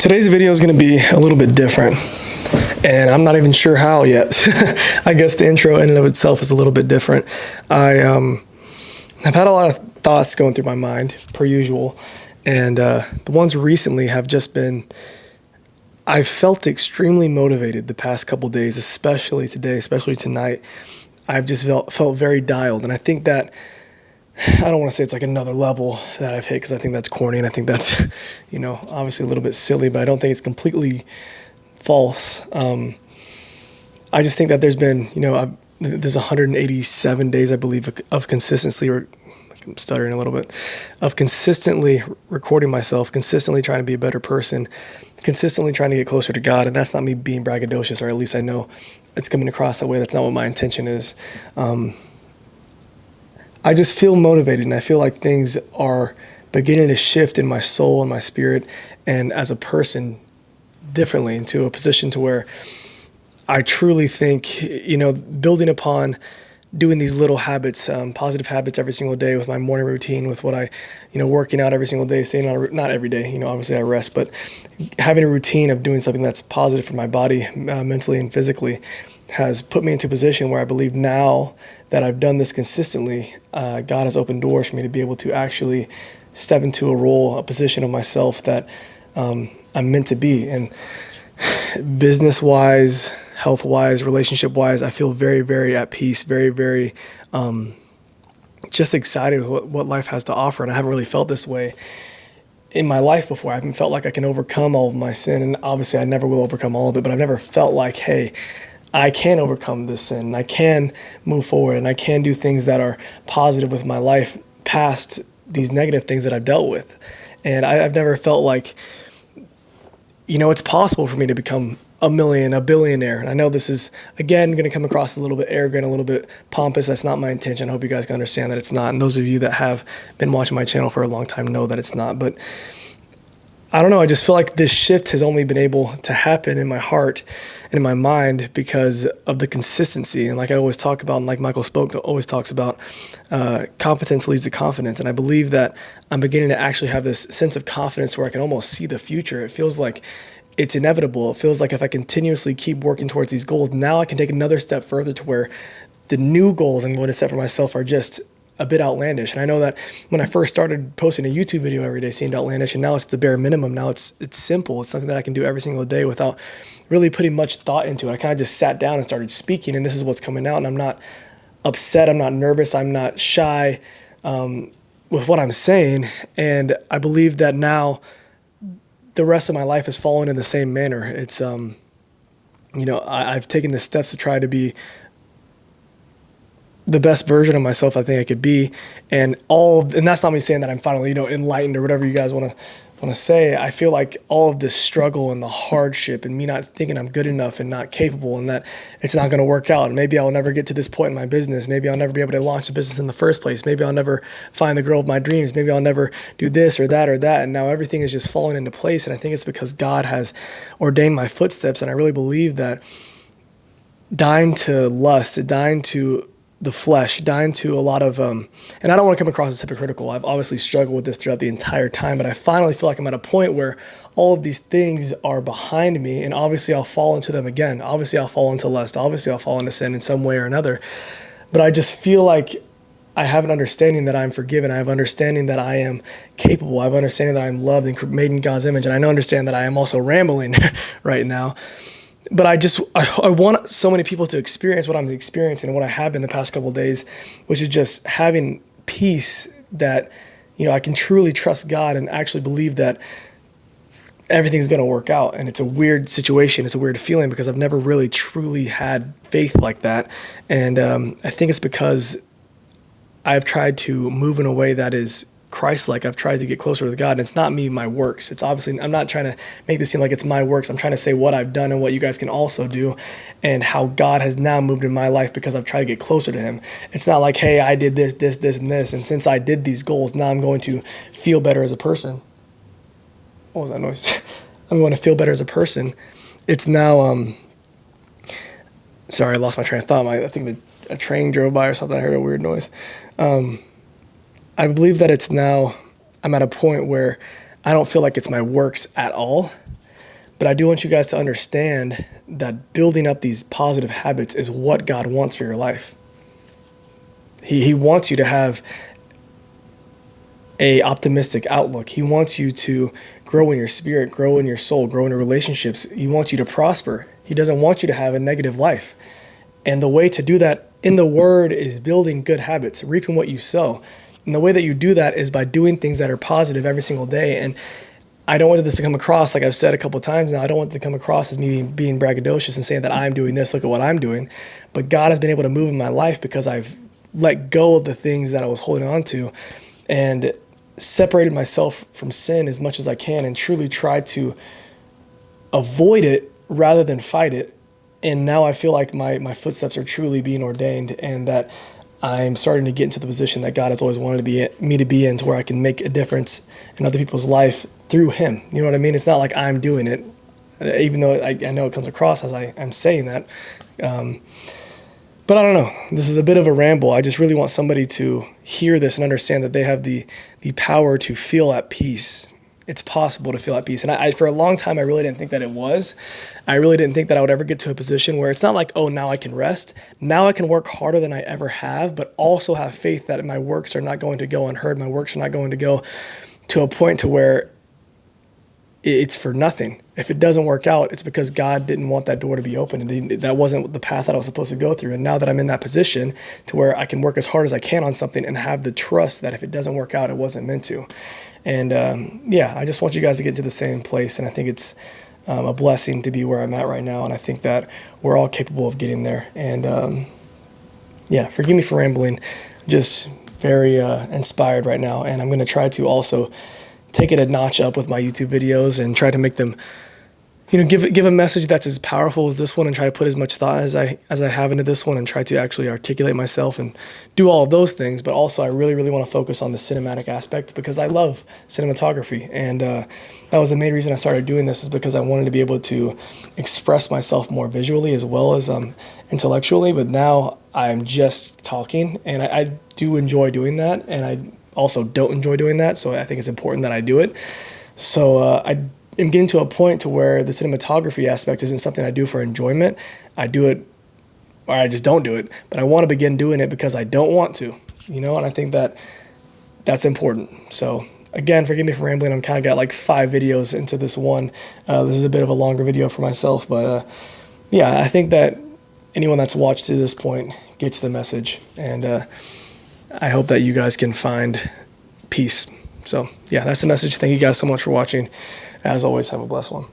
Today's video is going to be a little bit different, and I'm not even sure how yet. I guess the intro in and of itself is a little bit different. I've had a lot of thoughts going through my mind, per usual, and the ones recently have just been, I've felt extremely motivated the past couple days, especially today, especially tonight. I've just felt very dialed, and I think that I don't want to say it's like another level that I've hit because I think that's corny and I think that's, obviously a little bit silly, but I don't think it's completely false. I just think that there's been, there's 187 days, I believe, of consistency, or I'm stuttering a little bit, of consistently recording myself, consistently trying to be a better person, consistently trying to get closer to God. And that's not me being braggadocious, or at least I know it's coming across that way. That's not what my intention is. I just feel motivated, and I feel like things are beginning to shift in my soul and my spirit and as a person differently into a position to where I truly think, building upon doing these little habits, positive habits every single day with my morning routine, with what I, working out every single day, saying not every day, obviously I rest, but having a routine of doing something that's positive for my body, mentally and physically, has put me into a position where I believe now that I've done this consistently, God has opened doors for me to be able to actually step into a role, a position of myself that I'm meant to be. And business-wise, health-wise, relationship-wise, I feel very, very at peace, very, very just excited with what life has to offer. And I haven't really felt this way in my life before. I haven't felt like I can overcome all of my sin. And obviously I never will overcome all of it, but I've never felt like, hey, I can overcome this sin, and I can move forward, and I can do things that are positive with my life past these negative things that I've dealt with. And I've never felt like, it's possible for me to become a billionaire. And I know this is, again, going to come across a little bit arrogant, a little bit pompous. That's not my intention. I hope you guys can understand that it's not. And those of you that have been watching my channel for a long time know that it's not. But I don't know, I just feel like this shift has only been able to happen in my heart and in my mind because of the consistency. And like I always talk about, and like Michael Spoke always talks about, competence leads to confidence. And I believe that I'm beginning to actually have this sense of confidence where I can almost see the future. It feels like it's inevitable. It feels like if I continuously keep working towards these goals, now I can take another step further to where the new goals I'm going to set for myself are just a bit outlandish. And I know that when I first started posting a YouTube video every day seemed outlandish, and now it's the bare minimum. Now it's simple. It's something that I can do every single day without really putting much thought into it. I kind of just sat down and started speaking, and this is what's coming out. And I'm not upset. I'm not nervous. I'm not shy with what I'm saying. And I believe that now the rest of my life is following in the same manner. It's, I've taken the steps to try to be the best version of myself I think I could be, and that's not me saying that I'm finally, enlightened or whatever you guys want to say. I feel like all of this struggle and the hardship and me not thinking I'm good enough and not capable and that it's not going to work out, and maybe I'll never get to this point in my business, maybe I'll never be able to launch a business in the first place, maybe I'll never find the girl of my dreams, maybe I'll never do this or that, and now everything is just falling into place. And I think it's because God has ordained my footsteps, and I really believe that dying to lust, dying to the flesh, dying to a lot of, and I don't want to come across as hypocritical. I've obviously struggled with this throughout the entire time, but I finally feel like I'm at a point where all of these things are behind me, and obviously I'll fall into them again. Obviously I'll fall into lust. Obviously I'll fall into sin in some way or another. But I just feel like I have an understanding that I'm forgiven. I have understanding that I am capable. I have understanding that I'm loved and made in God's image. And I understand that I am also rambling right now. But I want so many people to experience what I'm experiencing and what I have been the past couple of days, which is just having peace that, I can truly trust God and actually believe that everything's going to work out. And it's a weird situation. It's a weird feeling because I've never really truly had faith like that. And I think it's because I've tried to move in a way that is Christ-like. I've tried to get closer to God, and it's not me, my works. It's obviously, I'm not trying to make this seem like it's my works. I'm trying to say what I've done and what you guys can also do, and how God has now moved in my life because I've tried to get closer to Him. It's not like, hey, I did this, and this, and since I did these goals, now I'm going to feel better as a person. What was that noise? I'm going to feel better as a person. It's now, sorry, I lost my train of thought. I think that a train drove by or something. I heard a weird noise. I believe that it's now, I'm at a point where I don't feel like it's my works at all. But I do want you guys to understand that building up these positive habits is what God wants for your life. He wants you to have a optimistic outlook. He wants you to grow in your spirit, grow in your soul, grow in your relationships. He wants you to prosper. He doesn't want you to have a negative life. And the way to do that in the Word is building good habits, reaping what you sow. And the way that you do that is by doing things that are positive every single day. And I don't want this to come across, like I've said a couple of times now, I don't want it to come across as me being braggadocious and saying that I'm doing this, look at what I'm doing. But God has been able to move in my life because I've let go of the things that I was holding on to and separated myself from sin as much as I can and truly tried to avoid it rather than fight it. And now I feel like my footsteps are truly being ordained, and that I'm starting to get into the position that God has always wanted me to be in, to where I can make a difference in other people's life through Him. You know what I mean? It's not like I'm doing it, even though I know it comes across as I'm saying that. But I don't know. This is a bit of a ramble. I just really want somebody to hear this and understand that they have the power to feel at peace. It's possible to feel at peace. And I for a long time, I really didn't think that it was. I really didn't think that I would ever get to a position where it's not like, oh, now I can rest. Now I can work harder than I ever have, but also have faith that my works are not going to go unheard. My works are not going to go to a point to where it's for nothing. If it doesn't work out, it's because God didn't want that door to be open, and that wasn't the path that I was supposed to go through. And now that I'm in that position to where I can work as hard as I can on something and have the trust that if it doesn't work out, it wasn't meant to. And I just want you guys to get to the same place. And I think it's a blessing to be where I'm at right now. And I think that we're all capable of getting there. And forgive me for rambling. Just very inspired right now. And I'm going to try to also take it a notch up with my YouTube videos and try to make them, give a message that's as powerful as this one, and try to put as much thought as I have into this one, and try to actually articulate myself and do all of those things. But also I really, really want to focus on the cinematic aspect, because I love cinematography. And that was the main reason I started doing this, is because I wanted to be able to express myself more visually as well as intellectually. But now I'm just talking, and I do enjoy doing that. And I also don't enjoy doing that. So I think it's important that I do it. So I am getting to a point to where the cinematography aspect isn't something I do for enjoyment. I do it, or I just don't do it, but I want to begin doing it because I don't want to, and I think that that's important. So again, forgive me for rambling. I'm kind of got like 5 videos into this one. This is a bit of a longer video for myself, but I think that anyone that's watched to this point gets the message. And I hope that you guys can find peace. So that's the message. Thank you guys so much for watching. As always, have a blessed one.